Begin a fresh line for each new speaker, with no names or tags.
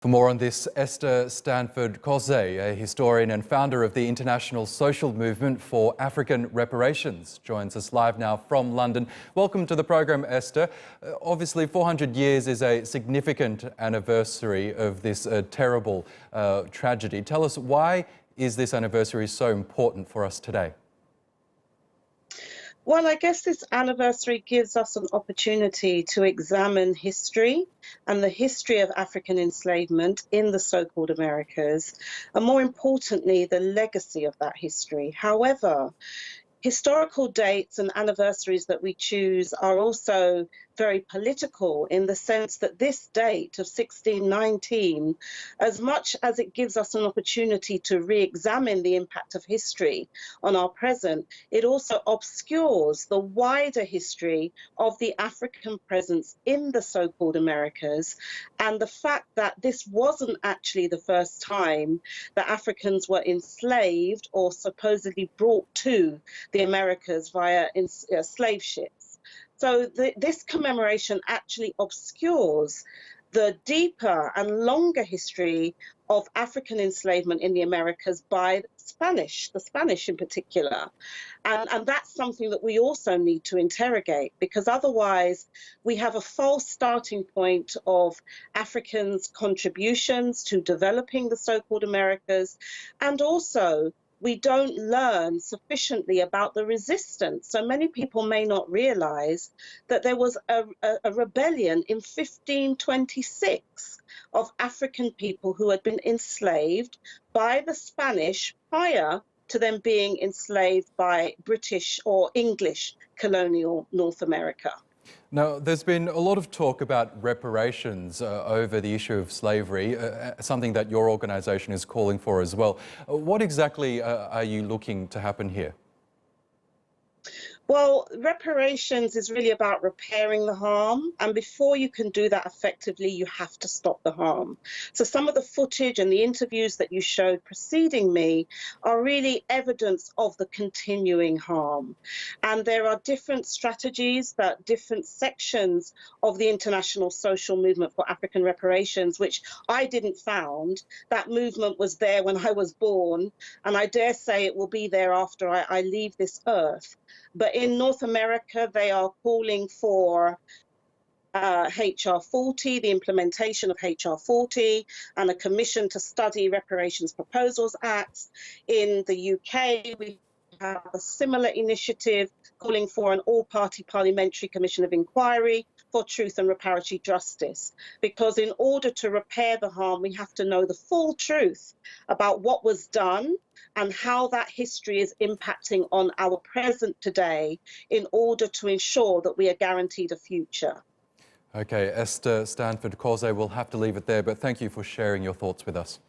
For more on this, Esther Stanford Xosei, a historian and founder of the international social movement for African Reparations, joins us live now from London. Welcome to the program, Esther. Obviously, 400 years is a significant anniversary of this terrible tragedy. Tell us, why is this anniversary so important for us today?
Well, I guess this anniversary gives us an opportunity to examine history and the history of African enslavement in the so-called Americas, and more importantly, the legacy of that history. However, historical dates and anniversaries that we choose are also very political, in the sense that this date of 1619, as much as it gives us an opportunity to re-examine the impact of history on our present, it also obscures the wider history of the African presence in the so-called Americas, and the fact that this wasn't actually the first time that Africans were enslaved or supposedly brought to the Americas via slave ships. So this commemoration actually obscures the deeper and longer history of African enslavement in the Americas by the Spanish in particular. And that's something that we also need to interrogate, because otherwise we have a false starting point of Africans' contributions to developing the so-called Americas, and also we don't learn sufficiently about the resistance. So many people may not realize that there was a rebellion in 1526 of African people who had been enslaved by the Spanish prior to them being enslaved by British or English colonial North America.
Now, there's been a lot of talk about reparations over the issue of slavery, something that your organisation is calling for as well. What exactly are you looking to happen here?
Well, reparations is really about repairing the harm, and before you can do that effectively, you have to stop the harm. So some of the footage and the interviews that you showed preceding me are really evidence of the continuing harm. And there are different strategies that different sections of the international social movement for African reparations, which I didn't found. That movement was there when I was born, and I dare say it will be there after I leave this earth. But in North America, they are calling for HR 40, the implementation of HR 40, and a commission to study reparations proposals acts. In the UK, we have a similar initiative calling for an all-party parliamentary commission of inquiry for truth and reparatory justice. Because in order to repair the harm, we have to know the full truth about what was done and how that history is impacting on our present today, in order to ensure that we are guaranteed a future.
Okay, Esther Stanford Xosei, we'll have to leave it there, but thank you for sharing your thoughts with us.